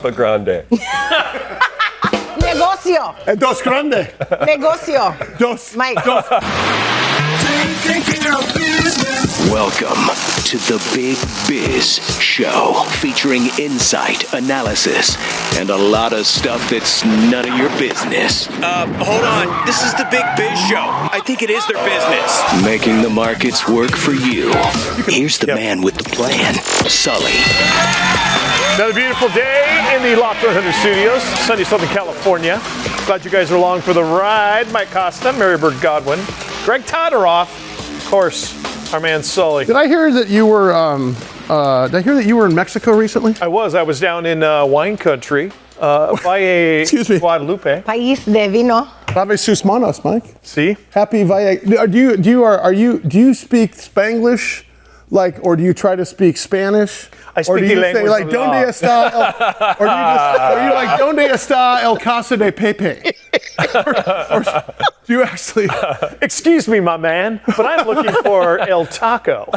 Grande. Negocio. Dos grande. Negocio. Dos. Mike. Dos. Welcome to the Big Biz Show, featuring insight, analysis, and a lot of stuff that's none of your business. Hold on. This is the Big Biz Show. I think it is their business. Making the markets work for you. Here's the man with the plan, Sully. Another beautiful day in the Loft 100 Studios, sunny Southern California. Glad you guys are along for the ride. Mike Costa, Mary Bird Godwin, Greg Todoroff, of course, our man Sully. Did I hear that you were? In Mexico recently? I was down in wine country, Valle Excuse me. Guadalupe. País de vino. Lave sus manos, Mike. See? Happy Valle. Do you speak Spanglish, or do you try to speak Spanish? I speak or do the you language say like of donde law. está or are you like donde está el casa de Pepe? or do you actually? Excuse me, my man, but I'm looking for El Taco.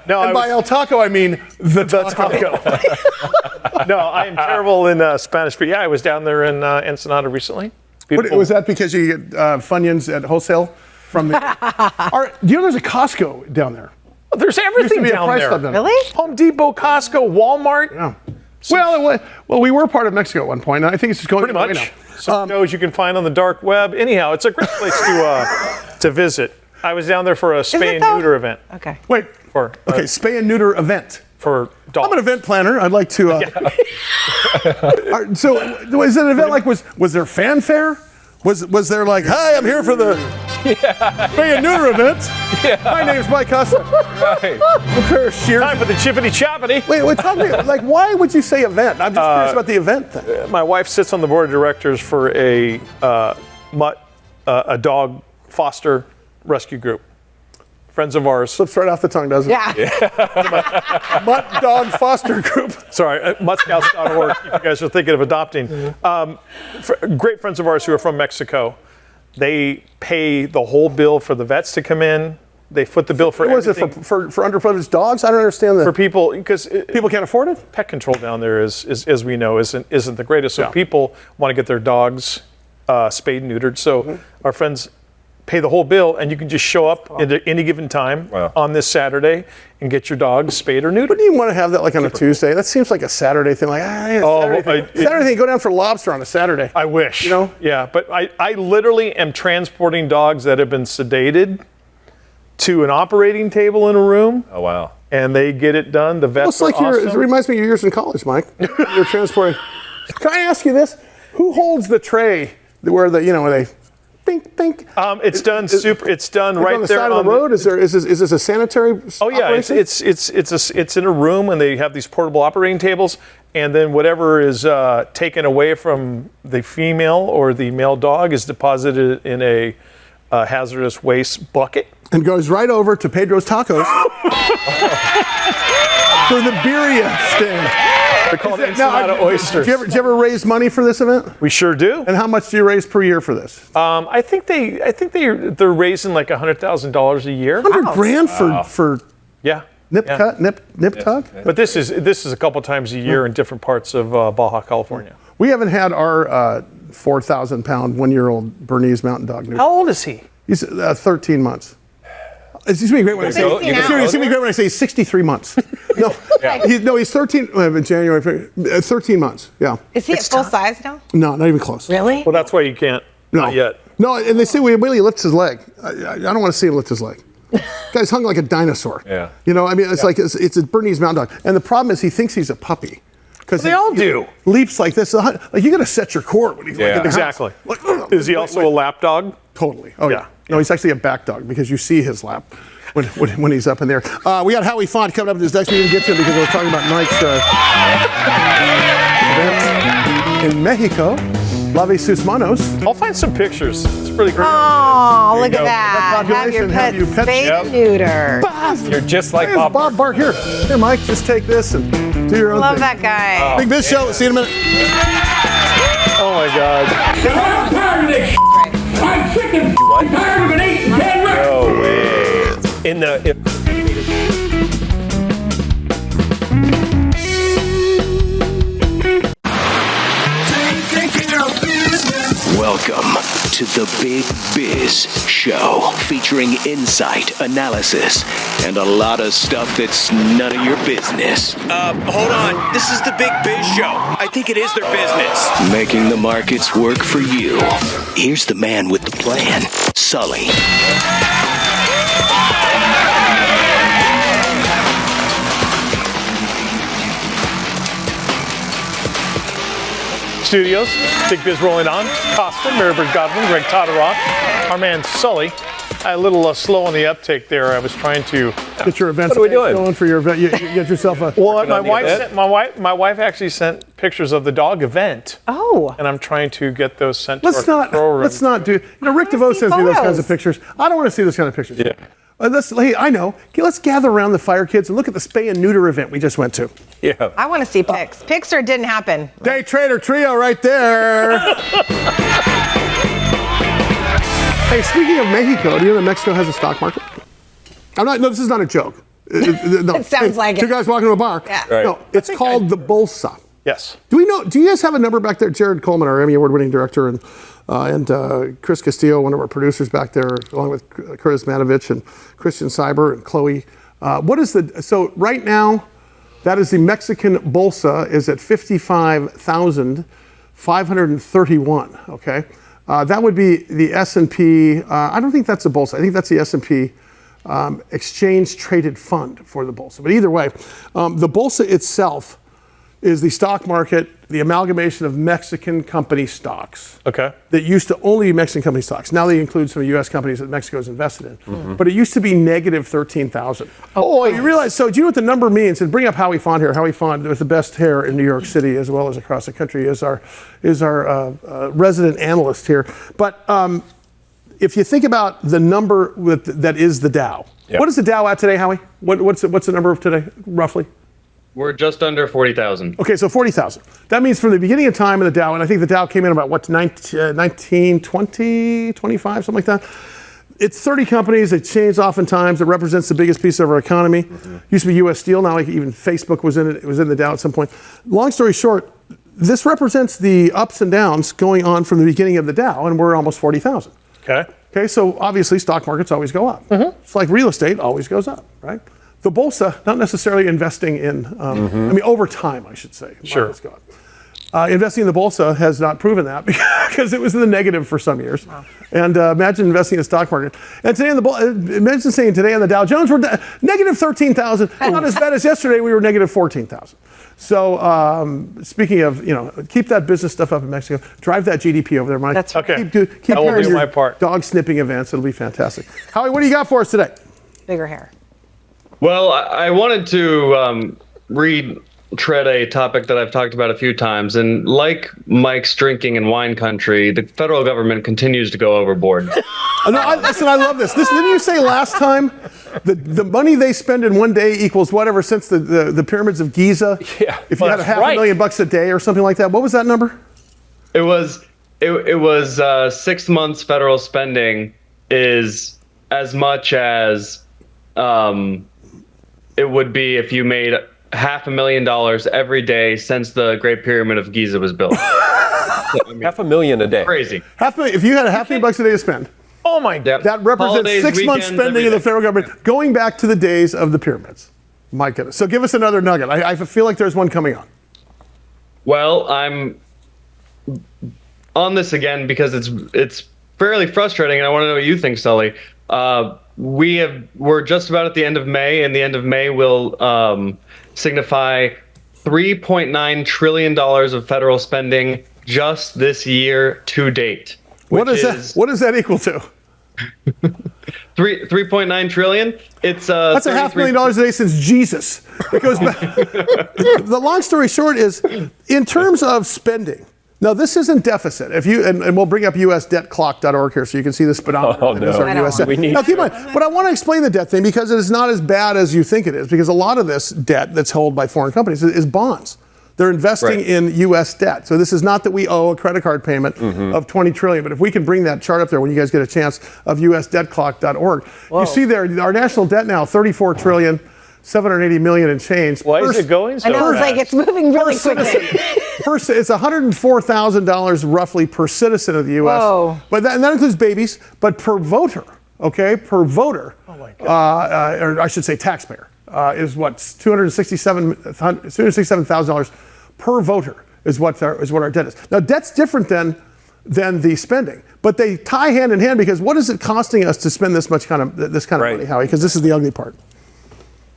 No, And by el taco I mean the taco. No, I am terrible in Spanish, but yeah, I was down there in Ensenada recently. Beautiful. Was that because you get Funyuns at wholesale from the? Do you know there's a Costco down there? There's everything Used to be a down price there. club down Really? Home Depot, Costco, Walmart. Yeah. Well, we were part of Mexico at one point, and I think it's just going Pretty the way much. now. Some shows you can find on the dark web. Anyhow, it's a great place to visit. I was down there for a spay and though? neuter event. Okay. Wait. For Spay and neuter event. for dogs. I'm an event planner. I'd like to. So, was it an event like was there fanfare? Was there like, hi, I'm here for the spay and neuter event. Yeah. My name's Mike Costa. Right. A pair of shears. Time for the chippity choppity. Wait, tell me, why would you say event? I'm just curious about the event thing. My wife sits on the board of directors for a dog foster rescue group. Friends of ours. Slips right off the tongue, doesn't it? Yeah. Mutt Dog Foster Group. Sorry, muttscouts.org if you guys are thinking of adopting. Great friends of ours who are from Mexico. They pay the whole bill for the vets to come in. They foot the bill for What was it everything. for underprivileged dogs? I don't understand that. For people, because People can't afford it? pet control down there is as we know, isn't the greatest. So Yeah. people want to get their dogs spayed and neutered. So Mm-hmm. our friends pay the whole bill, and you can just show up at any given time Wow. on this Saturday and get your dog spayed or neutered. Wouldn't you want to have that on a Tuesday? That seems like a Saturday thing. Saturday thing. Go down for lobster on a Saturday. I wish. You know? Yeah, but I literally am transporting dogs that have been sedated to an operating table in a room, Oh, wow. and they get it done. The vets It's like are awesome. it reminds me of your years in college, Mike. You're transporting. Can I ask you this? Who holds the tray where they think? It's done It's done right on the there side of the road. Is this a sanitary? Oh yeah, operation? it's in a room, and they have these portable operating tables, and then whatever is taken away from the female or the male dog is deposited in a hazardous waste bucket. And goes right over to Pedro's Tacos for the birria stand. They're called Ensenada oysters. Do you ever raise money for this event? We sure do. And how much do you raise per year for this? I think they're raising like $100,000 a year. $100,000 for Yeah. nip tuck? But this is a couple times a year in different parts of Baja California. We haven't had our 4,000-pound 1-year-old Bernese Mountain Dog. How old is he? He's 13 months. It's going to be great when I say. Go- you can go It's going to be great when I say 63 months. No, he's 13. In January, 13 months. Yeah. Is he at full size now? No, not even close. Really? Well, that's why you can't. No. Not yet. No, and they say wait till he lifts his leg. I don't want to see him lift his leg. Guy's hung like a dinosaur. Yeah. You know, I mean, it's like it's a Bernese Mountain Dog, and the problem is he thinks he's a puppy. Because They all do. Leaps like this. Like you got to set your core when he's like in the house. Exactly. Like, Is he also a lap dog? Totally. Oh yeah. Yeah. No, he's actually a back dog because you see his lap when he's up in there. We got Howie Font coming up in this next. We didn't get to him because we're talking about Mike's event in Mexico. Lave sus manos. I'll find some pictures. It's really great. Oh, look at go. that. Have your Population, pet have you pet- spayed Yep. and neutered. You're just like Hey, Bob. Bob Bark here. Here, Mike. Just take this and do your own Love thing. that guy. Big Biz Show. See you in a minute. Oh my God. I'm tired of this. I'm sick of I'm tired of an 8 and 10 record. No way. In the. to the Big Biz Show, featuring insight, analysis, and a lot of stuff that's none of your business. Hold on. This is the Big Biz Show. I think it is their business. Making the markets work for you. Here's the man with the plan, Sully. Studios, Big Biz rolling on. Costa, Marybird Godwin, Greg Todoroff, our man Sully. A little slow on the uptake there. I was trying to Get your events What are we doing? going for your event. You get yourself a. Well, my on the wife, event? sent, my wife actually sent pictures of the dog event, Oh. and I'm trying to get those sent Let's to our not. control room. Let's not do. You know, Rick I wanna DeVoe see sends me those kinds photos. of pictures. I don't want to see those kind of pictures. Yeah. Hey, I know. Okay, let's gather around the fire kids and look at the spay and neuter event we just went to. Yeah. I want to see pics. Pics or it didn't happen. Day trader trio right there. Hey, speaking of Mexico, do you know that Mexico has a stock market? No, this is not a joke. No. It sounds like Two it. guys walking to a bar. Yeah. Right. No, it's called the Bolsa. Yes. Do you guys have a number back there? Jared Coleman, our Emmy Award-winning director, and Chris Castillo, one of our producers back there, along with Curtis Matovich and Christian Cyber and Chloe. So right now, that is the Mexican Bolsa is at 55,531. Okay, that would be the S&P. I don't think that's a Bolsa. I think that's the S&P exchange traded fund for the Bolsa. But either way, the Bolsa itself is the stock market, the amalgamation of Mexican company stocks. Okay. That used to only be Mexican company stocks. Now they include some U.S. companies that Mexico's invested in. But it used to be negative 13,000. Oh, you realize, so do you know what the number means? And bring up Howie Font here. Howie Font, with the best hair in New York City as well as across the country, is our resident analyst here. But if you think about the number that is the Dow, Yeah. what is the Dow at today, Howie? What's the number of today, roughly? We're just under 40,000. Okay, so 40,000. That means from the beginning of time in the Dow, and I think the Dow came in about 19, 20, 25, something like that. It's 30 companies. It changed oftentimes. It represents the biggest piece of our economy. Used to be U.S. Steel. Now even Facebook was in it. It was in the Dow at some point. Long story short, this represents the ups and downs going on from the beginning of the Dow, and we're almost 40,000. Okay. Okay, so obviously stock markets always go up. It's like real estate always goes up, right? The Bolsa, not necessarily investing in, over time, I should say. Sure. Markets go up. Investing in the Bolsa has not proven that because it was in the negative for some years. Wow. And imagine investing in the stock market. And today in the imagine saying today on the Dow Jones, we're negative 13,000. Not as bad as yesterday, we were negative 14,000. So speaking of, keep that business stuff up in Mexico. Drive that GDP over there, Mike. That's right. Okay. Keep I will doing do your my part. dog snipping events. It'll be fantastic. Howie, what do you got for us today? Bigger hair. Well, I wanted to retread a topic that I've talked about a few times. And like Mike's drinking in wine country, the federal government continues to go overboard. I love this. Didn't you say last time the money they spend in one day equals whatever since the pyramids of Giza? Yeah, If you had that's $500,000 a day or something like that, what was that number? It was 6 months federal spending is as much as it would be if you made $500,000 every day since the Great Pyramid of Giza was built. $500,000 a day. Crazy. If you had $500,000 a day to spend, Oh my God. that represents Holidays, 6 months weekends, spending of the everything. federal government going back to the days of the pyramids. My goodness. So give us another nugget. I feel like there's one coming on. Well, I'm on this again because it's fairly frustrating, and I want to know what you think, Sully. We're just about at the end of May, and the end of May will signify $3.9 trillion of federal spending just this year to date. What does that equal to? 3.9 trillion. It's That's a $500,000 a day since Jesus. It goes back. The long story short is, in terms of spending. Now this isn't deficit. And we'll bring up USDebtClock.org here so you can see the speedometer. Oh, no. This is our I don't US want debt. to. We need Now keep to. in mind, but I want to explain the debt thing because it is not as bad as you think it is. Because a lot of this debt that's held by foreign companies is bonds. They're investing in U.S. debt. So this is not that we owe a credit card payment of $20 trillion. But if we can bring that chart up there when you guys get a chance of USDebtClock.org, you see there our national debt now $34 trillion. $780 million and change. Why is it going so I know, it's fast? like it's moving really quickly. It's $104,000 roughly per citizen of the U.S. Whoa. But and that includes babies, but per voter, okay, per voter, Oh my God. or I should say taxpayer, is what $267,000 per voter is what our debt is. Now debt's different than the spending, but they tie hand in hand because what is it costing us to spend this kind of money, Howie? Because this is the ugly part.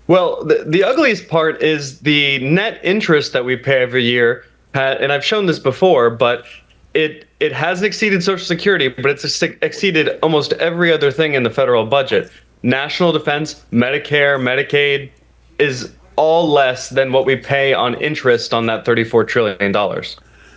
Well, the ugliest part is the net interest that we pay every year. And I've shown this before, but it hasn't exceeded Social Security, but it's exceeded almost every other thing in the federal budget. National defense, Medicare, Medicaid is all less than what we pay on interest on that $34 trillion.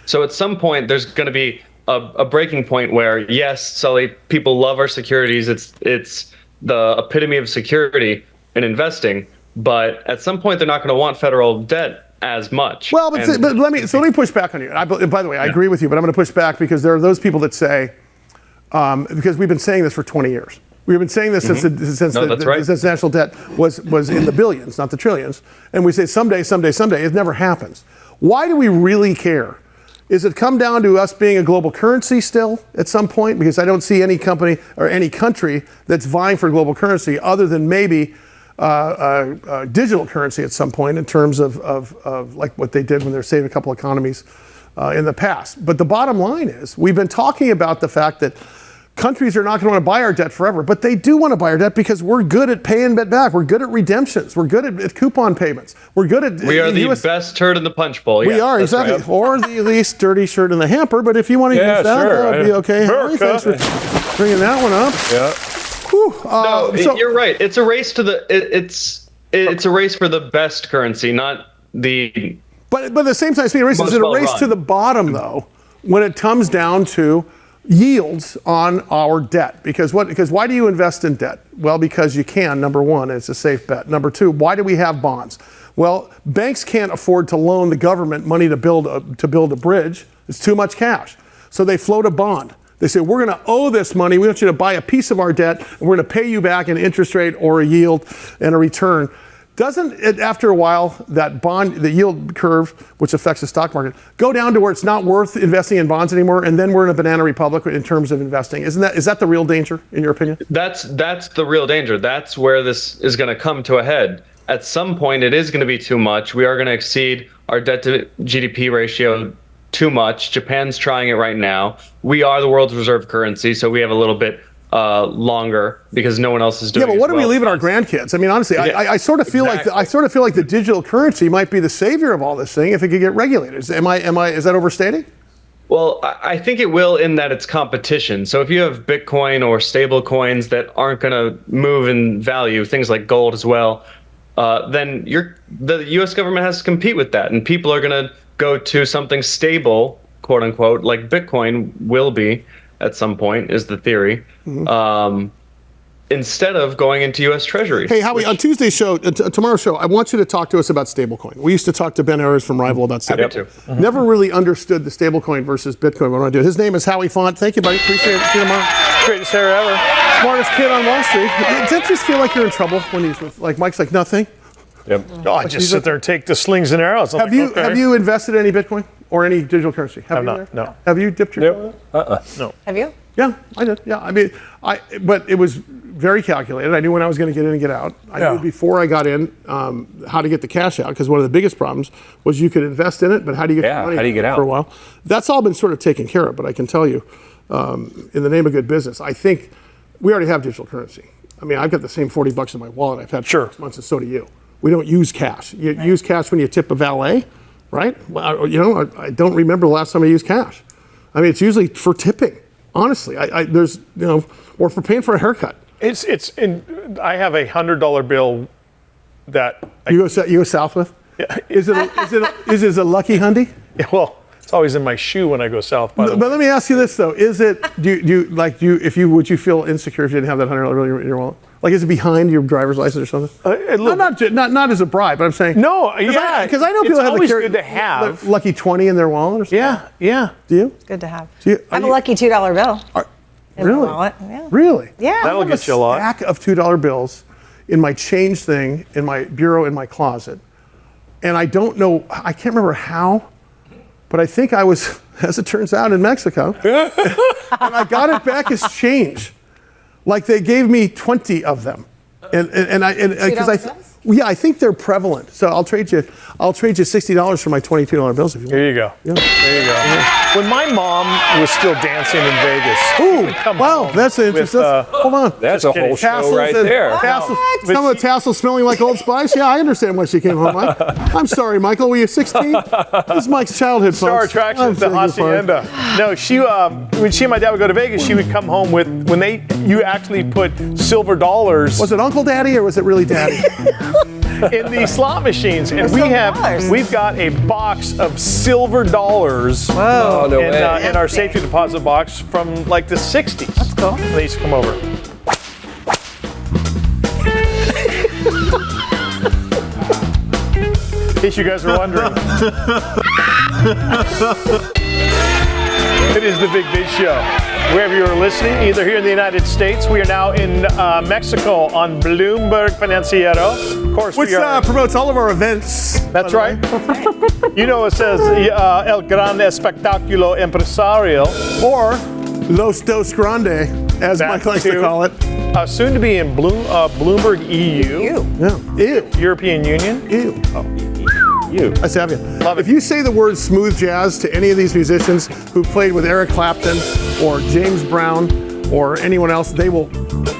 So at some point, there's going to be a breaking point where, yes, Sully, people love our securities. It's the epitome of security in investing. But at some point, they're not going to want federal debt as much. Well, but let me push back on you. By the way, I agree with you, but I'm going to push back because there are those people that say, because we've been saying this for 20 years. We've been saying this since national debt was in the billions, not the trillions. And we say someday. It never happens. Why do we really care? Is it come down to us being a global currency still at some point? Because I don't see any company or any country that's vying for global currency other than maybe digital currency at some point in terms of like what they did when they're saving a couple economies in the past. But the bottom line is we've been talking about the fact that countries are not going to want to buy our debt forever, but they do want to buy our debt because we're good at paying it back. We're good at redemptions. We're good at coupon payments. We're good at... We are the best turd in the punch bowl. We are, exactly. Right. Or the least dirty shirt in the hamper, but if you want to use that would be okay. Howie, thanks for bringing that one up. Yeah. You're right. It's a race to the... It's a race for the best currency, not the... But at the same time, speaking of races, it's a race to the bottom, though, when it comes down to yields on our debt. Because why do you invest in debt? Well, because you can, number one, it's a safe bet. Number two, why do we have bonds? Well, banks can't afford to loan the government money to build a bridge. It's too much cash. So they float a bond. They say, we're going to owe this money. We want you to buy a piece of our debt, and we're going to pay you back an interest rate or a yield and a return. Doesn't it, after a while, that bond, the yield curve, which affects the stock market, go down to where it's not worth investing in bonds anymore, and then we're in a banana republic in terms of investing? Is that the real danger, in your opinion? That's the real danger. That's where this is going to come to a head. At some point, it is going to be too much. We are going to exceed our debt to GDP ratio too much. Japan's trying it right now. We are the world's reserve currency, so we have a little bit longer because no one else is doing it. Yeah, but what are we leaving our grandkids? I mean, honestly, I sort of feel like the digital currency might be the savior of all this thing if it could get regulated. Is that overstating? Well, I think it will in that it's competition. So if you have Bitcoin or stable coins that aren't going to move in value, things like gold as well, then the U.S. government has to compete with that, and people are going to go to something stable, quote unquote, like Bitcoin will be at some point, is the theory, instead of going into U.S. Treasuries. Hey, Howie, on Tuesday's show, tomorrow's show, I want you to talk to us about stablecoin. We used to talk to Ben Ayers from Rival about stablecoin. Never really understood the stablecoin versus Bitcoin. What do I do? His name is Howie Font. Thank you, buddy. Appreciate it. See you tomorrow. Greatest hair ever. Smartest kid on Wall Street. Does it just feel like you're in trouble when he's with, like, Mike's like, nothing? Yep. Oh, I just sit there and take the slings and arrows. Have you invested in any Bitcoin or any digital currency? Have you not. No. Have you dipped your toe? No. Have you? Yeah, I did. Yeah, I mean, but it was very calculated. I knew when I was going to get in and get out. I knew before I got in how to get the cash out, because one of the biggest problems was you could invest in it, but how do you get the money how do you get out for a while? That's all been sort of taken care of, but I can tell you, in the name of good business, I think we already have digital currency. I mean, I've got the same $40 in my wallet I've had for 6 months, and so do you. We don't use cash. You use cash when you tip a valet, right? Well, I don't remember the last time I used cash. I mean, it's usually for tipping. Honestly, there's or for paying for a haircut. I have a $100 bill that you go south with. Yeah. Is it a lucky hundy? Yeah, well, it's always in my shoe when I go south. But let me ask you this though: would you feel insecure if you didn't have that $100 bill in your wallet? Like, is it behind your driver's license or something? Not as a bribe, but I'm saying because I know people have always good to have the lucky 20 in their it's or something. Yeah. Do you? It's good to have. I have a lucky $2 bill. Really? Wallet. Yeah. Really? Yeah. That'll get you a lot. Stack of $2 bills in my change thing, in my bureau, in my closet. And I don't know, I can't remember how, but I think I was, as it turns out, in Mexico. And I got it back as change. Like they gave me 20 of them. I think they're prevalent. So I'll trade you $60 for my $22 bills if you want. Here you go. Yeah. There you go. When my mom was still dancing in Vegas. Ooh, wow, that's interesting. Hold on. That's a whole show right there. Tassels, some of the tassels smelling like Old Spice. Yeah, I understand why she came home. I'm sorry, Michael. Were you 16? This is Mike's childhood, Star folks. attractions, the hacienda. No, she when she and my dad would go to Vegas, she would come home with you actually put silver dollars. Was it Uncle Daddy or was it really Daddy? In the slot machines, and we've got a box of silver dollars in our safety deposit box from like the 60s. That's cool. They used to come over. In case you guys are wondering. It is the Big Biz Show. Wherever you're listening, either here in the United States, we are now in Mexico on Bloomberg Financiero. Of course, which promotes all of our events. That's right. You know, it says El Gran Espectáculo Empresario. Or Los Dos Grande, as Mike likes to call it. Soon to be in Bloomberg EU. Yeah. Ew. European Union. Ew. Nice to have you. Love it. If you say the word smooth jazz to any of these musicians who played with Eric Clapton or James Brown or anyone else, they will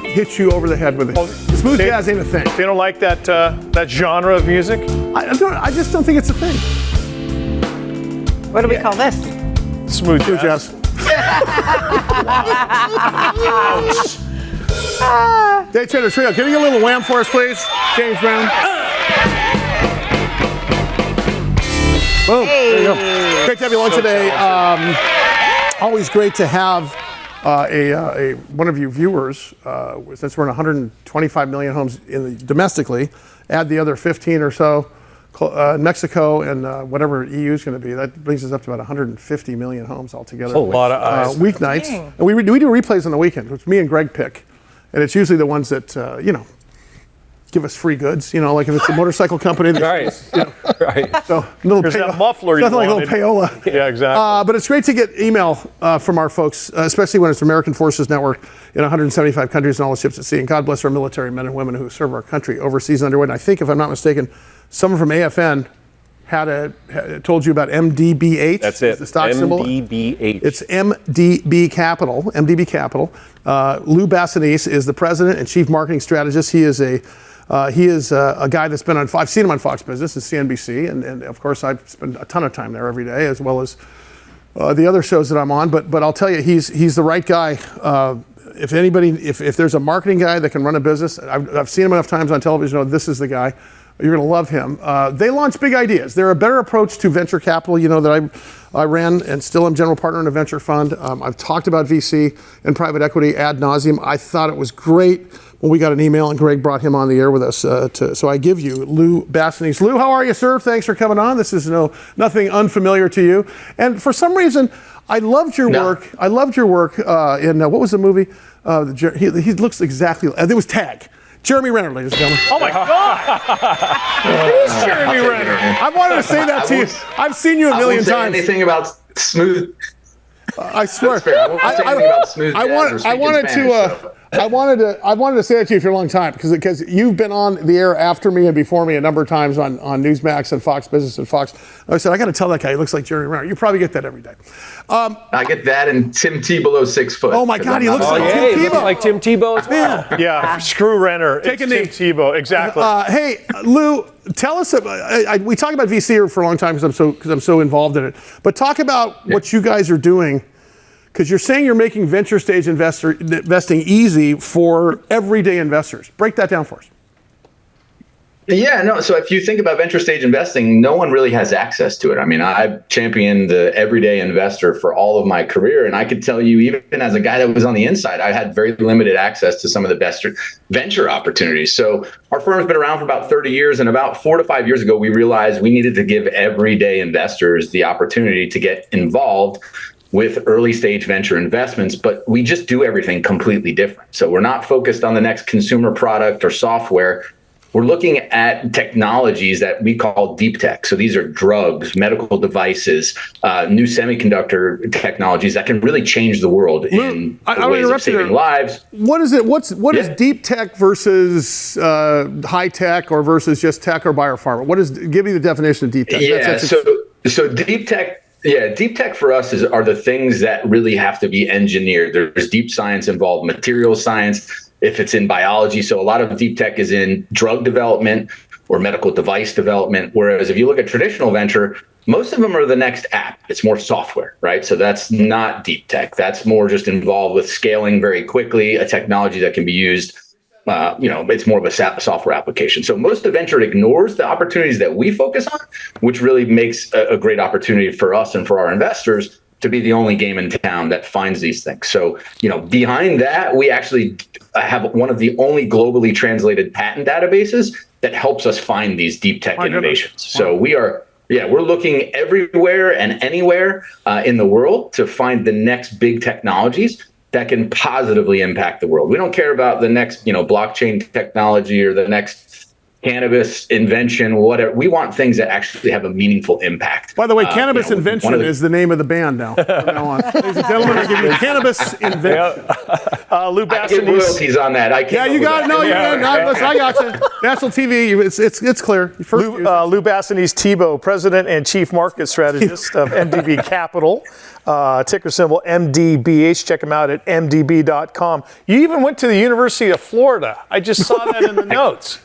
hit you over the head with it. Smooth jazz ain't a thing. They don't like that genre of music? I just don't think it's a thing. What do we call this? Smooth jazz. Day Trader Trio, give me a little wham for us, please. James Brown. Boom. There you go. Great to have you along today. Always great to have one of you viewers, since we're in 125 million homes domestically, add the other 15 or so in Mexico and whatever EU is going to be. That brings us up to about 150 million homes altogether. A lot of eyes. Weeknights. Dang. And we do replays on the weekend, which me and Greg pick. And it's usually the ones that, give us free goods, like if it's a motorcycle company. Right. So little There's that muffler you nothing like a little wanted. payola. Yeah, exactly. But it's great to get email from our folks, especially when it's American Forces Network in 175 countries and all the ships at sea. And God bless our military men and women who serve our country overseas and underway. And I think, if I'm not mistaken, someone from AFN had told you about MDBH. That's it. The stock symbol. MDBH. It's MDB Capital. MDB Capital. Lou Basenese is the president and chief marketing strategist. He is a guy that's been on. I've seen him on Fox Business and CNBC, and of course I've spent a ton of time there every day, as well as the other shows that I'm on. But I'll tell you, he's the right guy. If there's a marketing guy that can run a business, I've seen him enough times on television. This is the guy. You're going to love him. They launch big ideas. They're a better approach to venture capital. That I ran and still am general partner in a venture fund. I've talked about VC and private equity ad nauseum. I thought it was great when we got an email and Greg brought him on the air with us. So I give you Lou Basenese. Lou, how are you, sir? Thanks for coming on. This is nothing unfamiliar to you. And for some reason, I loved your work. I loved your work in what was the movie? He looks exactly. It was Tag. Jeremy Renner, ladies and gentlemen. Oh my God! It is Jeremy Renner. I wanted to say that to you. I've seen you a million times. I won't say anything about smooth. I swear. I won't say anything about smooth. I wanted to say that to you for a long time because you've been on the air after me and before me a number of times on Newsmax and Fox Business and Fox. I said, I got to tell that guy he looks like Jeremy Renner. You probably get that every day. I get that and Tim Tebow 6 foot. Oh my God, he looks like Tim He Tebow. looks like Tim Tebow as well. Yeah, screw Renner. It's Tim Tebow, exactly. Hey, Lou, tell us. We talk about VC here for a long time because I'm so involved in it. But talk about what you guys are doing. Because you're saying you're making venture stage investing easy for everyday investors. Break that down for us. Yeah, no. So if you think about venture stage investing, no one really has access to it. I mean, I've championed the everyday investor for all of my career. And I could tell you, even as a guy that was on the inside, I had very limited access to some of the best venture opportunities. So our firm's been around for about 30 years. And about 4 to 5 years ago, we realized we needed to give everyday investors the opportunity to get involved with early stage venture investments, but we just do everything completely different. So we're not focused on the next consumer product or software. We're looking at technologies that we call deep tech. So these are drugs, medical devices, new semiconductor technologies that can really change the world in ways of saving lives. What is it? What is deep tech versus high tech, or versus just tech or biopharma? Give me the definition of deep tech. Yeah, so deep tech. Yeah, deep tech for us are the things that really have to be engineered. There's deep science involved, material science, if it's in biology. So a lot of deep tech is in drug development or medical device development. Whereas if you look at traditional venture, most of them are the next app. It's more software, right? So that's not deep tech. That's more just involved with scaling very quickly, a technology that can be used. It's more of a software application. So most of venture ignores the opportunities that we focus on, which really makes a great opportunity for us and for our investors to be the only game in town that finds these things. So, behind that, we actually have one of the only globally translated patent databases that helps us find these deep tech innovations. So we're looking everywhere and anywhere in the world to find the next big technologies that can positively impact the world. We don't care about the next, blockchain technology or the next cannabis invention, whatever. We want things that actually have a meaningful impact. By the way, Cannabis Invention is the name of the band now. From now on. Ladies and gentlemen, I give you Cannabis Invention. Lou Basenese. I get royalties on that. You got it. No, you're good. I got you. National TV, it's clear. Lou Basenese Tebow, President and Chief Market Strategist of MDB Capital. Ticker symbol MDBH. Check them out at mdb.com. You even went to the University of Florida. I just saw that in the notes.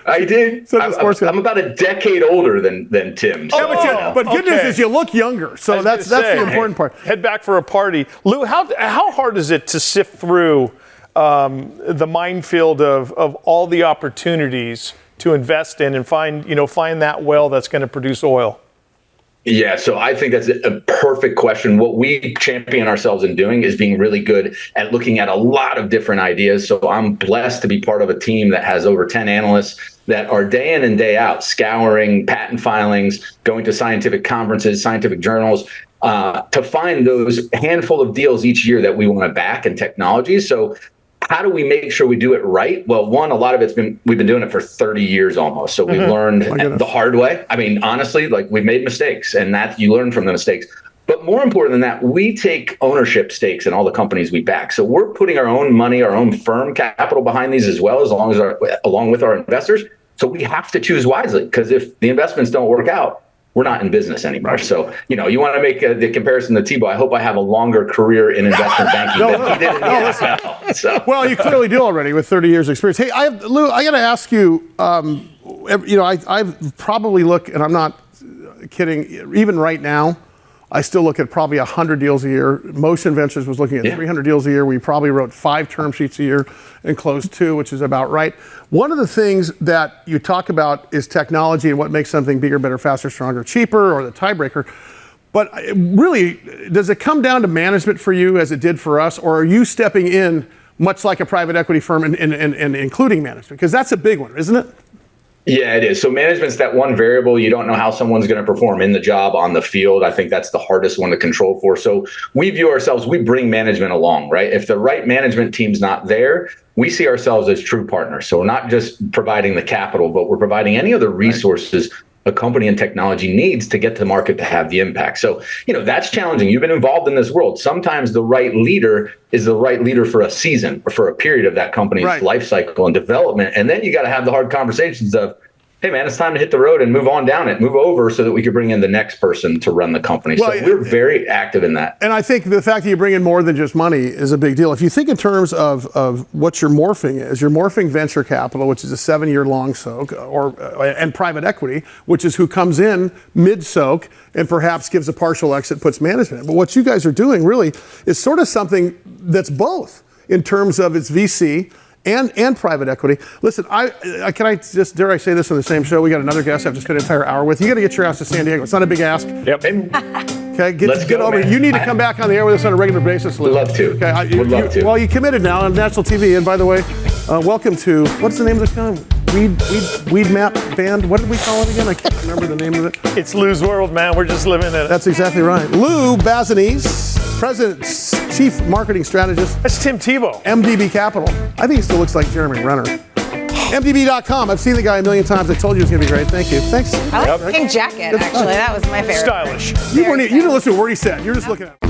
I did. I'm about a decade older than Tim. So. But good news is you look younger. So that's the important part. Head back for a party. Lou, how hard is it to sift through the minefield of all the opportunities to invest in and find that well that's going to produce oil? Yeah, so I think that's a perfect question. What we champion ourselves in doing is being really good at looking at a lot of different ideas. So I'm blessed to be part of a team that has over 10 analysts that are day in and day out scouring patent filings, going to scientific conferences, scientific journals, to find those handful of deals each year that we want to back in technology. So how do we make sure we do it right? Well, one, a lot of we've been doing it for 30 years almost. So we've learned the hard way. I mean, honestly, we've made mistakes, and that you learn from the mistakes. But more important than that, we take ownership stakes in all the companies we back. So we're putting our own money, our own firm capital behind these as well, along with our investors. So we have to choose wisely, because if the investments don't work out, we're not in business anymore. Right. So, you want to make the comparison to Tebow. I hope I have a longer career in investment banking than he did in the NFL. So. Well, you clearly do already with 30 years experience. Hey, Lou, I got to ask you, I've probably looked, and I'm not kidding, even right now, I still look at probably 100 deals a year. Motion Ventures was looking at 300 deals a year. We probably wrote 5 term sheets a year and closed 2, which is about right. One of the things that you talk about is technology and what makes something bigger, better, faster, stronger, cheaper, or the tiebreaker. But really, does it come down to management for you as it did for us, or are you stepping in much like a private equity firm and including management? Because that's a big one, isn't it? Yeah, it is. So management's that one variable. You don't know how someone's going to perform in the job on the field. I think that's the hardest one to control for. So we view ourselves, we bring management along, right? If the right management team's not there, we see ourselves as true partners. So we're not just providing the capital, but we're providing any other resources a company and technology needs to get to market to have the impact. So, that's challenging. You've been involved in this world. Sometimes the right leader is the right leader for a season or for a period of that company's life cycle and development. And then you got to have the hard conversations of, hey, man, it's time to hit the road and move on down it, move over so that we can bring in the next person to run the company. Well, so we're very active in that. And I think the fact that you bring in more than just money is a big deal. If you think in terms of what you're morphing venture capital, which is a 7-year long soak, and private equity, which is who comes in mid-soak and perhaps gives a partial exit, puts management in. But what you guys are doing really is sort of something that's both in terms of its VC and private equity. Listen, can I just, dare I say this on the same show? We got another guest I've just spent an entire hour with. You got to get your ass to San Diego. It's not a big ask. Yep. Okay, get over. You need to come back on the air with us on a regular basis, Lou. Would love to. Okay, would love to. Well, you committed now on national TV, and by the way, welcome to, what's the name of the Weed Map Band. What did we call it again? I can't remember the name of it. It's Lou's world, man. We're just living in it. That's exactly right. Lou Basenese, President, Chief Marketing Strategist. That's Tim Tebow. MDB Capital. I think he still looks like Jeremy Renner. MDB.com. I've seen the guy a million times. I told you it was going to be great. Thank you. Thanks. I like the pink jacket, actually. That was my favorite. Stylish. You didn't listen to a word he said. You're just looking at it.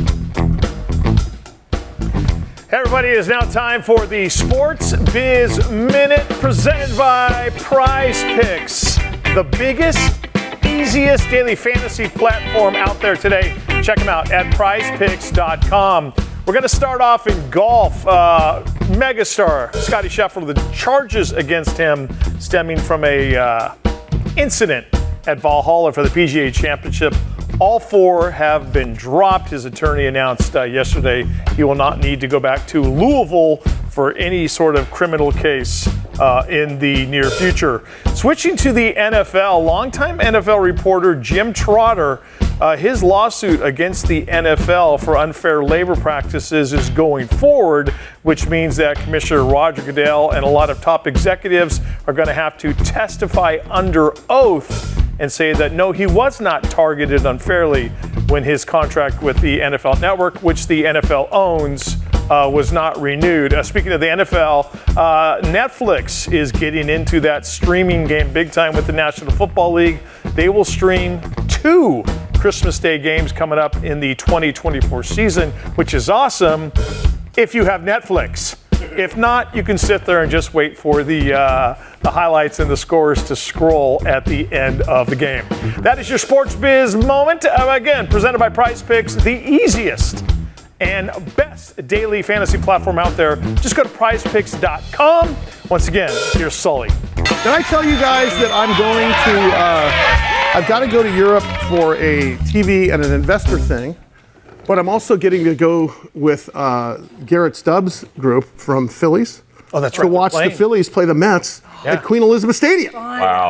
Hey everybody, it is now time for the Sports Biz Minute presented by Prize Picks, the biggest, easiest daily fantasy platform out there today. Check them out at prizepicks.com. We're going to start off in golf. Megastar Scottie Scheffler, the charges against him stemming from a incident at Valhalla for the PGA Championship. All four have been dropped. His attorney announced yesterday he will not need to go back to Louisville for any sort of criminal case in the near future. Switching to the NFL, longtime NFL reporter Jim Trotter, his lawsuit against the NFL for unfair labor practices is going forward, which means that Commissioner Roger Goodell and a lot of top executives are going to have to testify under oath and say that no, he was not targeted unfairly when his contract with the NFL Network, which the NFL owns, was not renewed. Speaking of the NFL, Netflix is getting into that streaming game big time with the National Football League. They will stream 2 Christmas Day games coming up in the 2024 season, which is awesome if you have Netflix. If not, you can sit there and just wait for the highlights and the scores to scroll at the end of the game. That is your Sports Biz moment. Again, presented by Prize Picks, the easiest and best daily fantasy platform out there. Just go to prizepicks.com. Once again, here's Sully. Can I tell you guys that I've got to go to Europe for a TV and an investor thing. But I'm also getting to go with Garrett Stubbs' group from Phillies. Oh, that's to right. watch the Phillies play the Mets at Queen Elizabeth Stadium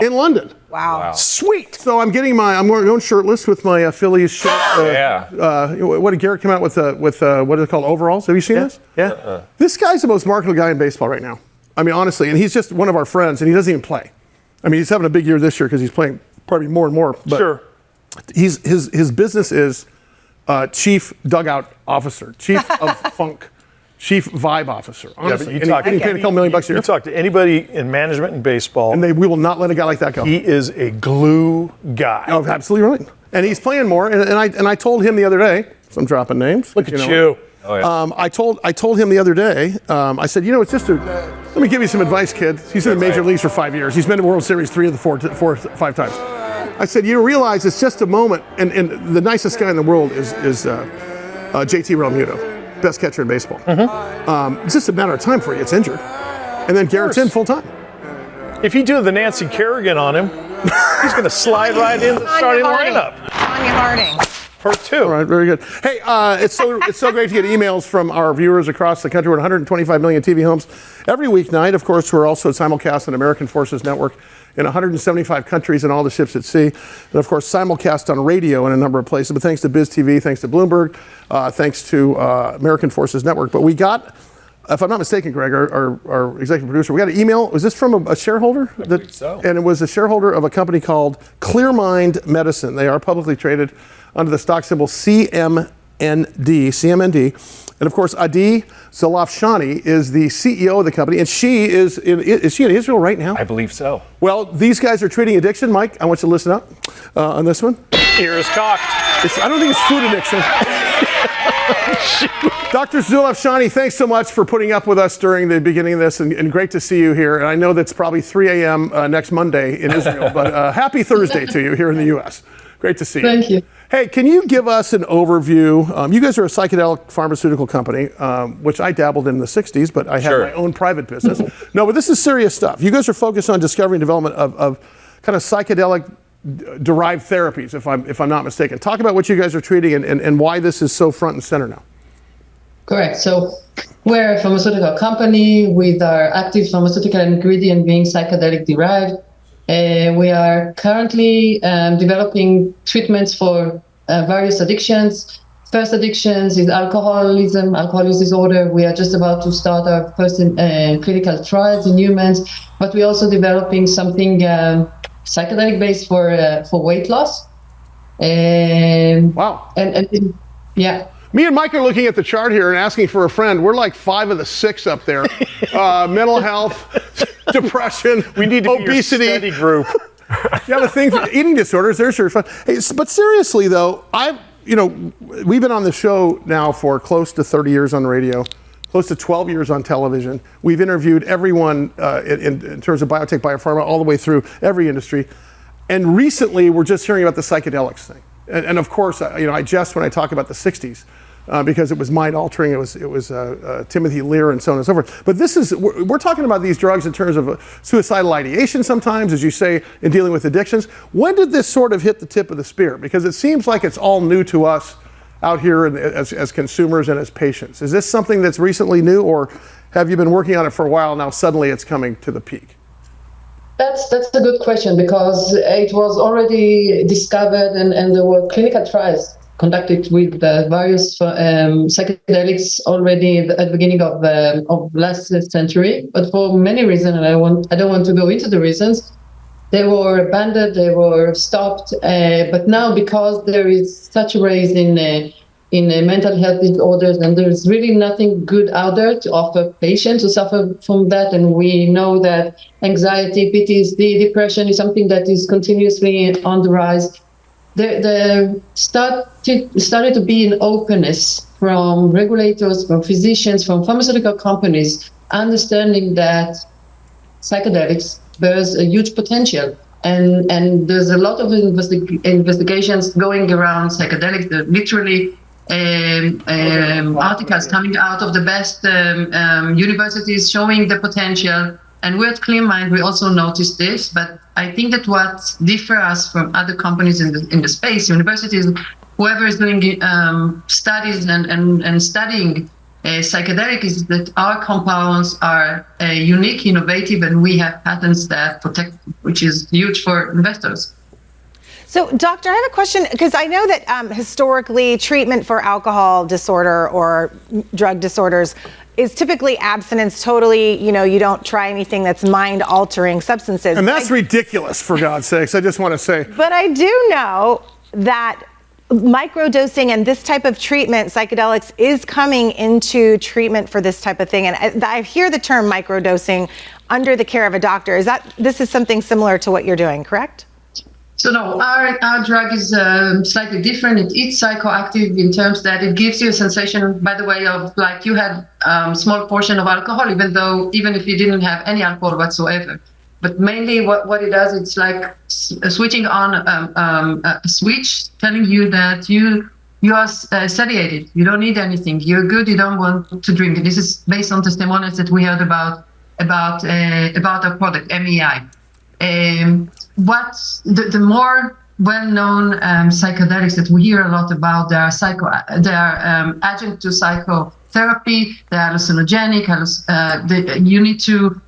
in London. Wow. Sweet. So I'm going shirtless with my Phillies shirt. What did Garrett come out with? What are they called? Overalls? Have you seen this? Yeah. This guy's the most marketable guy in baseball right now. I mean, honestly, and he's just one of our friends, and he doesn't even play. I mean, he's having a big year this year because he's playing probably more and more. But sure. His business is chief dugout officer, chief of funk, chief vibe officer. Honestly, you talk, and he paid a couple $1 million a year. You talk to anybody in management in baseball, and we will not let a guy like that go. He is a glue guy. Oh, absolutely right. And he's playing more. And I told him the other day. So I'm dropping names. Look at you. Oh, yeah. I told him the other day. I said, it's just let me give you some advice, kid. He's in the major leagues for 5 years. He's been to World Series 3 of the 5 times. I said, you realize it's just a moment, and the nicest guy in the world is JT Realmuto, best catcher in baseball. Mm-hmm. It's just a matter of time before he gets injured. And then Garrett's in full time. If you do the Nancy Kerrigan on him, he's going to slide right in the starting lineup. Tanya Harding. Her too. All right, very good. Hey, it's so great to get emails from our viewers across the country. We're at 125 million TV homes every weeknight. Of course, we're also simulcast on American Forces Network in 175 countries and all the ships at sea. And of course, simulcast on radio in a number of places. But thanks to BizTV, thanks to Bloomberg, thanks to American Forces Network. But we got, if I'm not mistaken, Greg, our executive producer, we got an email. Was this from a shareholder? I believe so. And it was a shareholder of a company called Clearmind Medicine. They are publicly traded under the stock symbol CMND. And of course, Adi Zuloff-Shani is the CEO of the company, and she is in Israel right now? I believe so. Well, these guys are treating addiction. Mike, I want you to listen up on this one. Ear is cocked. I don't think it's food addiction. Dr. Zuloff-Shani, thanks so much for putting up with us during the beginning of this, and great to see you here. And I know that's probably 3 a.m. Next Monday in Israel, but happy Thursday to you here in the U.S. Great to see you. Thank you. Hey, can you give us an overview? You guys are a psychedelic pharmaceutical company, which I dabbled in the 60s, but I have my own private business. No, but this is serious stuff. You guys are focused on discovery and development of kind of psychedelic derived therapies, if I'm not mistaken. Talk about what you guys are treating and why this is so front and center now. Correct. So we're a pharmaceutical company with our active pharmaceutical ingredient being psychedelic derived. We are currently developing treatments for various addictions, first addictions is alcohol use disorder. We are just about to start our first clinical trials in humans, but we're also developing something psychedelic based for weight loss. Wow. And yeah. Me and Mike are looking at the chart here and asking for a friend. We're like 5 of the 6 up there. Mental health, depression, we need to obesity. Be your study group. Yeah, the thing, eating disorders, they're sure fun. Hey, but seriously though, we've been on the show now for close to 30 years on the radio, close to 12 years on television. We've interviewed everyone in terms of biotech, biopharma, all the way through every industry. And recently, we're just hearing about the psychedelics thing. And of course, I jest when I talk about the 60s because it was mind-altering. It was Timothy Lear and so on and so forth. But we're talking about these drugs in terms of suicidal ideation sometimes, as you say, in dealing with addictions. When did this sort of hit the tip of the spear? Because it seems like it's all new to us out here as consumers and as patients. Is this something that's recently new, or have you been working on it for a while now, suddenly it's coming to the peak? That's a good question, because it was already discovered and there were clinical trials conducted with various psychedelics already at the beginning of last century. But for many reasons, and I don't want to go into the reasons, they were abandoned, they were stopped. But now, because there is such a rise in mental health disorders, and there's really nothing good out there to offer patients who suffer from that. And we know that anxiety, PTSD, depression is something that is continuously on the rise. There started to be an openness from regulators, from physicians, from pharmaceutical companies, understanding that psychedelics bears a huge potential. And there's a lot of investigations going around psychedelics. There are literally articles coming out of the best universities showing the potential. And we're at Clearmind, we also noticed this, but I think that what differs us from other companies in the space, universities, whoever is doing studies and studying psychedelic, is that our compounds are unique, innovative, and we have patents that protect, which is huge for investors. So, doctor, I have a question, because I know that historically treatment for alcohol disorder or drug disorders is typically abstinence totally, you don't try anything that's mind-altering substances. And that's ridiculous, for God's sakes, I just want to say. But I do know that microdosing and this type of treatment, psychedelics, is coming into treatment for this type of thing. And I hear the term microdosing under the care of a doctor. This is something similar to what you're doing, correct? So no, our drug is slightly different. It's psychoactive in terms that it gives you a sensation, by the way, of like you had small portion of alcohol, even if you didn't have any alcohol whatsoever. But mainly what it does, it's like switching on a switch telling you that you are satiated. You don't need anything. You're good. You don't want to drink. This is based on testimonials that we heard about our product, MEI. What's the more well-known psychedelics that we hear a lot about? They are adjunct to psychotherapy. They are hallucinogenic. You need to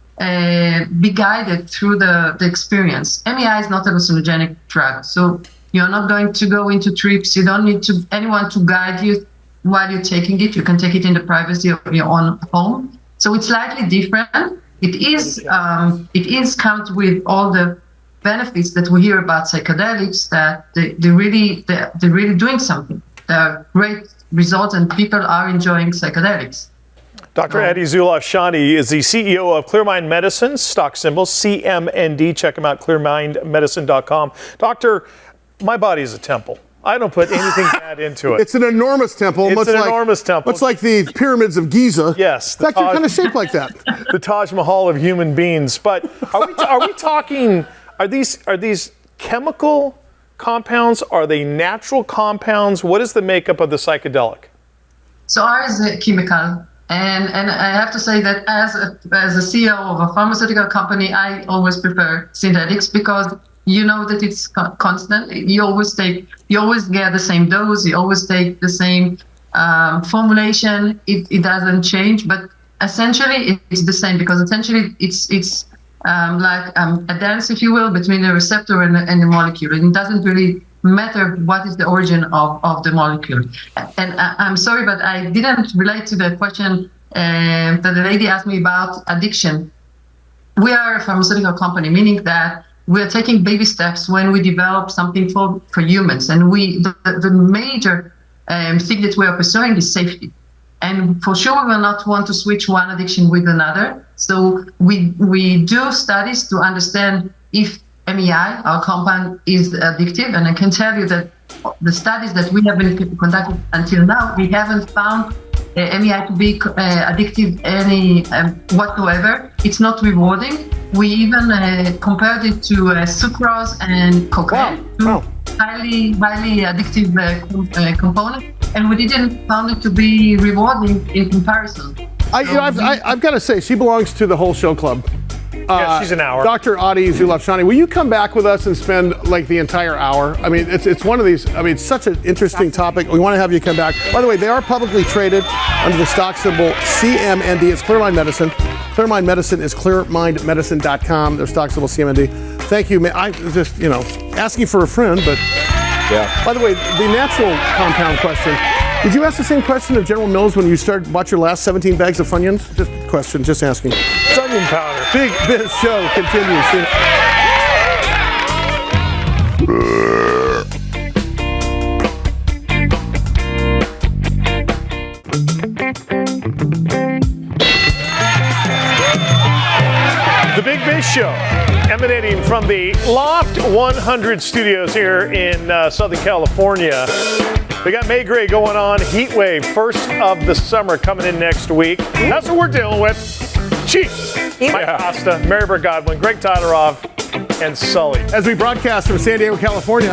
be guided through the experience. MEI is not a hallucinogenic drug, so you're not going to go into trips. You don't need anyone to guide you while you're taking it. You can take it in the privacy of your own home. So it's slightly different. It is comes with all the benefits that we hear about psychedelics, that they're really doing something. There are great results and people are enjoying psychedelics. Dr. Eddie Zuloff-Shani is the CEO of Clearmind Medicine, stock symbol CMND. Check him out, clearmindmedicine.com. Doctor, my body is a temple. I don't put anything bad into it. It's an enormous temple. Enormous temple. Much like the pyramids of Giza. Yes. In fact, you're kind of shaped like that. The Taj Mahal of human beings. But are we talking, are these chemical compounds? Are they natural compounds? What is the makeup of the psychedelic? So ours is chemical. And I have to say that as a CEO of a pharmaceutical company, I always prefer synthetics, because you know that it's constant. You always get the same dose. You always take the same formulation. It doesn't change, but essentially it's the same, because essentially it's like a dance, if you will, between the receptor and the molecule. And it doesn't really matter what is the origin of the molecule. And I'm sorry, but I didn't relate to the question that the lady asked me about addiction. We are a pharmaceutical company, meaning that we are taking baby steps when we develop something for humans. And the major thing that we are pursuing is safety. And for sure, we will not want to switch one addiction with another. So we do studies to understand if MEI, our compound, is addictive. And I can tell you that the studies that we have been conducted until now, we haven't found MEI to be addictive any whatsoever. It's not rewarding. We even compared it to sucrose and cocaine, highly addictive component, and we didn't found it to be rewarding in comparison. I've got to say, she belongs to the whole show club. Yeah, she's an hour. Dr. Adi Zuloff-Shani, will you come back with us and spend like the entire hour? I mean, it's one of these, I mean, it's such an interesting topic. We want to have you come back. By the way, they are publicly traded under the stock symbol CMND. It's Clearmind Medicine. Clearmind Medicine is clearmindmedicine.com. Their stock symbol CMND. Thank you, man. I just, asking for a friend, but yeah. By the way, the natural compound question. Did you ask the same question of General Mills when you bought your last 17 bags of Funyuns? Just asking. It's onion powder. Big Biz Show continues. The Big Biz Show, emanating from the Loft 100 studios here in Southern California. We got May Gray going on, heat wave, first of the summer coming in next week. That's what we're dealing with. Chiefs, Mike Costa, Mary Bird Godwin, Greg Todoroff, and Sully. As we broadcast from San Diego, California,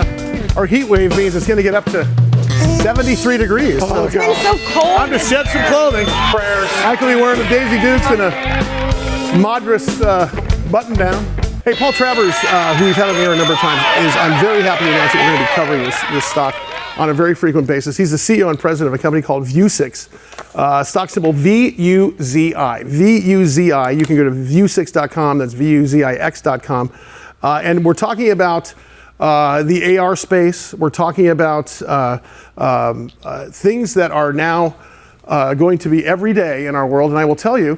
our heat wave means it's going to get up to 73 degrees. Oh, it's been so cold. Time to shed some clothing. Prayers. I could be wearing the Daisy Dukes and a Madras button down. Hey, Paul Travers, who we've had on the air a number of times, I'm very happy to announce that we're going to be covering this stock on a very frequent basis. He's the CEO and president of a company called Vuzix, stock symbol VUZI. VUZI. You can go to Vuzix.com. That's VUZIX.com. And we're talking about the AR space. We're talking about things that are now going to be every day in our world. And I will tell you,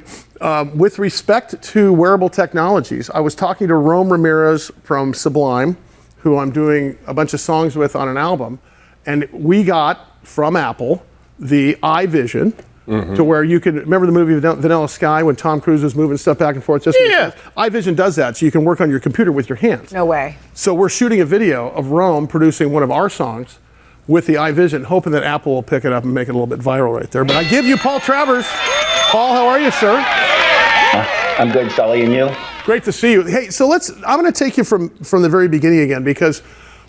with respect to wearable technologies, I was talking to Rome Ramirez from Sublime, who I'm doing a bunch of songs with on an album. And we got from Apple the iVision to where you can remember the movie Vanilla Sky when Tom Cruise was moving stuff back and forth. iVision does that, so you can work on your computer with your hands. No way. So we're shooting a video of Rome producing one of our songs with the iVision, hoping that Apple will pick it up and make it a little bit viral right there. But I give you Paul Travers. Paul, how are you, sir? I'm good, Sully, and you? Great to see you. Hey, so I'm going to take you from the very beginning again, because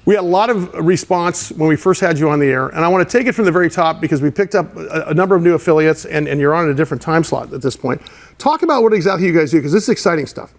we had a lot of response when we first had you on the air, and I want to take it from the very top because we picked up a number of new affiliates, and you're on a different time slot at this point. Talk about what exactly you guys do, because this is exciting stuff.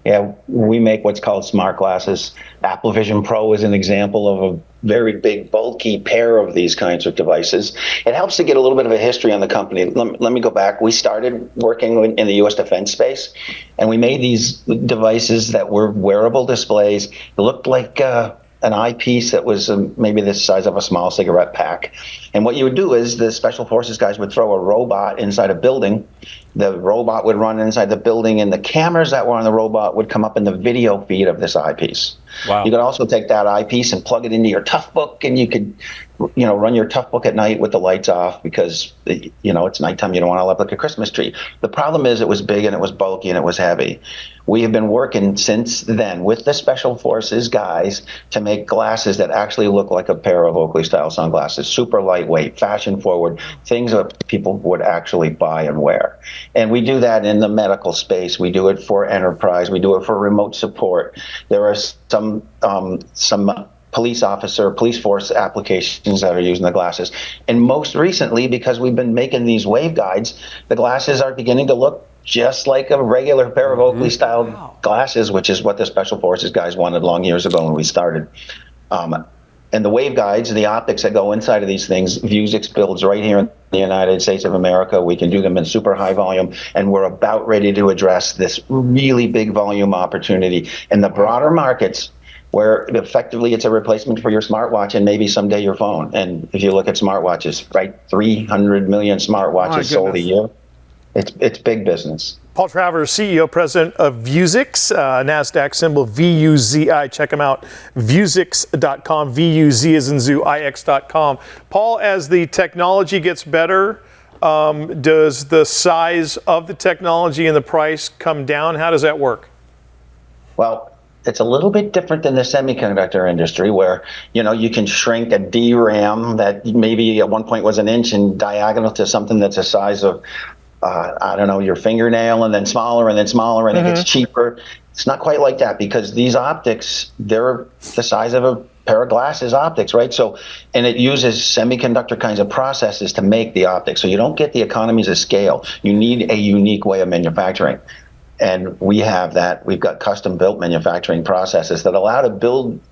Yeah, we make what's called smart glasses. Apple Vision Pro is an example of a very big, bulky pair of these kinds of devices. It helps to get a little bit of a history on the company. Let me go back. We started working in the U.S. defense space, and we made these devices that were wearable displays. It looked like an eyepiece that was maybe the size of a small cigarette pack. And what you would do is the Special Forces guys would throw a robot inside a building. The robot would run inside the building, and the cameras that were on the robot would come up in the video feed of this eyepiece. Wow. You could also take that eyepiece and plug it into your Toughbook, and you could, run your Toughbook at night with the lights off because, it's nighttime. You don't want to look like a Christmas tree. The problem is it was big and it was bulky and it was heavy. We have been working since then with the Special Forces guys to make glasses that actually look like a pair of Oakley-style sunglasses, super lightweight, fashion-forward, things that people would actually buy and wear. And we do that in the medical space. We do it for enterprise. We do it for remote support. There are some police force applications that are using the glasses. And most recently, because we've been making these waveguides, the glasses are beginning to look just like a regular pair of Oakley-style glasses, which is what the Special Forces guys wanted long years ago when we started. And the waveguides, the optics that go inside of these things, Vuzix builds right here in the United States of America. We can do them in super high volume, and we're about ready to address this really big volume opportunity in the broader markets. where effectively it's a replacement for your smartwatch and maybe someday your phone. And if you look at smartwatches, right, 300 million smartwatches sold a year. It's big businix. Paul Travers, CEO, president of Vuzix, NASDAQ symbol VUZI. Check them out, Vuzix.com, VUZ as in zoo, IX.com. Paul, as the technology gets better, does the size of the technology and the price come down? How does that work? Well, it's a little bit different than the semiconductor industry where, you can shrink a DRAM that maybe at one point was an inch in diagonal to something that's the size of, your fingernail, and then smaller, and it gets cheaper. It's not quite like that because these optics, they're the size of a pair of glasses optics, right? So, and it uses semiconductor kinds of processes to make the optics. So you don't get the economies of scale. You need a unique way of manufacturing. And we have that. We've got custom built manufacturing processes that allow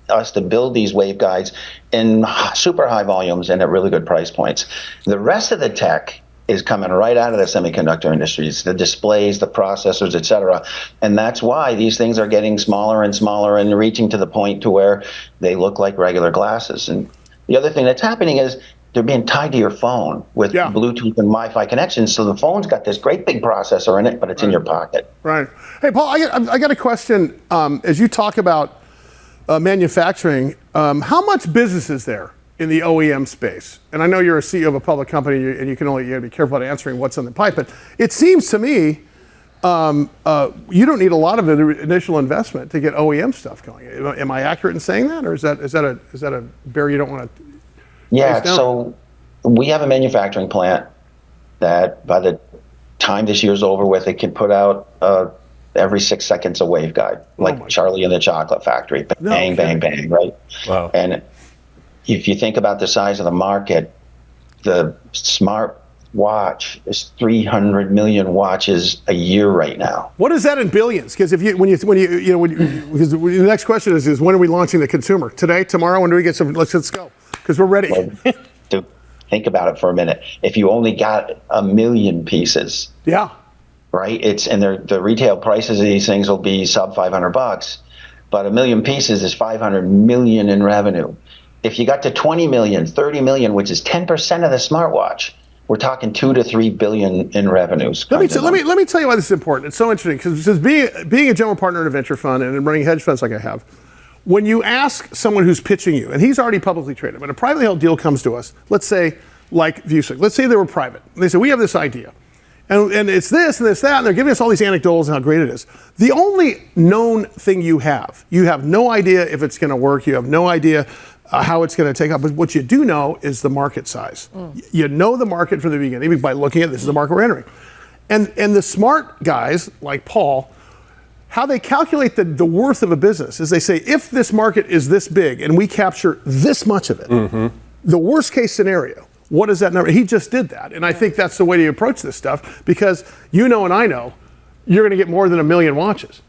us to build these waveguides in super high volumes and at really good price points. The rest of the tech is coming right out of the semiconductor industries, the displays, the processors, et cetera. And that's why these things are getting smaller and smaller and reaching to the point to where they look like regular glasses. And the other thing that's happening is they're being tied to your phone with Bluetooth and Wi-Fi connections. So the phone's got this great big processor in it, but it's in your pocket. Right. Hey, Paul, I got a question. As you talk about manufacturing, how much business is there in the OEM space? And I know you're a CEO of a public company, and you gotta be careful about answering what's in the pipe, but it seems to me you don't need a lot of initial investment to get OEM stuff going. Am I accurate in saying that, or is that a barrier you don't want to? Yeah. So we have a manufacturing plant that by the time this year's over with, it can put out every 6 seconds a waveguide, like Charlie and the Chocolate Factory. Bang, bang, bang, right? Wow. And if you think about the size of the market, the smart watch is 300 million watches a year right now. What is that in billions? Because because the next question is when are we launching the consumer? Today, tomorrow? When do we get some? Let's go, because we're ready. Well, dude, think about it for a minute. If you only got 1 million pieces, right? The retail prices of these things will be sub $500, but 1 million pieces is 500 million in revenue. If you got to 20 million, 30 million, which is 10% of the smartwatch, we're talking 2 to 3 billion in revenues. Let me tell you why this is important. It's so interesting because being a general partner in a venture fund and running hedge funds like I have, when you ask someone who's pitching you, and he's already publicly traded, when a privately held deal comes to us, let's say like Vuzix, let's say they were private, and they say we have this idea, and it's this and this that, and they're giving us all these anecdotes and how great it is. The only known thing you have no idea if it's going to work. You have no idea how it's going to take off. But what you do know is the market size. You know the market from the beginning by looking at this is the market we're entering. And the smart guys like Paul, how they calculate the worth of a business is they say, if this market is this big and we capture this much of it, the worst case scenario, what is that number? He just did that. And I think that's the way to approach this stuff, because you know and I know you're going to get more than 1 million watches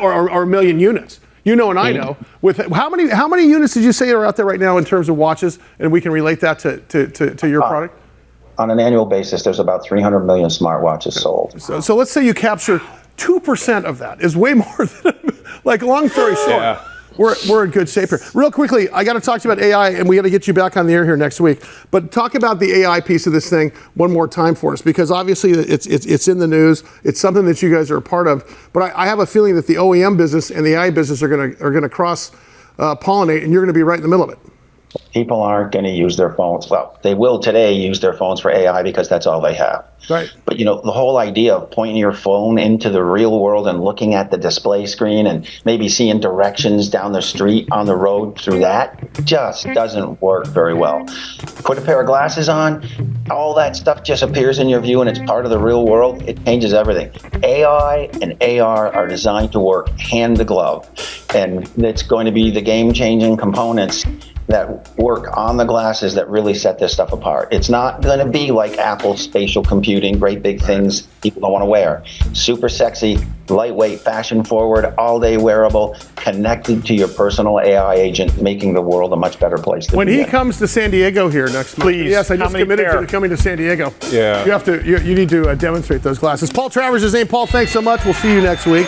or 1 million units. You know and I know. With how many units did you say are out there right now in terms of watches, and we can relate that to your product? On an annual basis, there's about 300 million smartwatches sold. So let's say you capture 2% of that is way more than, like, long story short, we're in good shape here. Real quickly, I got to talk to you about AI, and we got to get you back on the air here next week. But talk about the AI piece of this thing one more time for us, because obviously it's in the news. It's something that you guys are a part of. But I have a feeling that the OEM business and the AI business are going to cross pollinate, and you're going to be right in the middle of it. People aren't going to use their phones. Well, they will today use their phones for AI because that's all they have. Right. But, the whole idea of pointing your phone into the real world and looking at the display screen and maybe seeing directions down the street on the road through that just doesn't work very well. Put a pair of glasses on, all that stuff just appears in your view and it's part of the real world. It changes everything. AI and AR are designed to work hand to glove, and it's going to be the game-changing components that work on the glasses that really set this stuff apart. It's not going to be like Apple's spatial computing, great big things people don't want to wear. Super sexy, lightweight, fashion forward, all day wearable, connected to your personal AI agent, making the world a much better place to be. When he comes to San Diego here next month, yes, I just committed to coming to San Diego. Yeah. You need to demonstrate those glasses. Paul Travers' his name. Paul, thanks so much. We'll see you next week.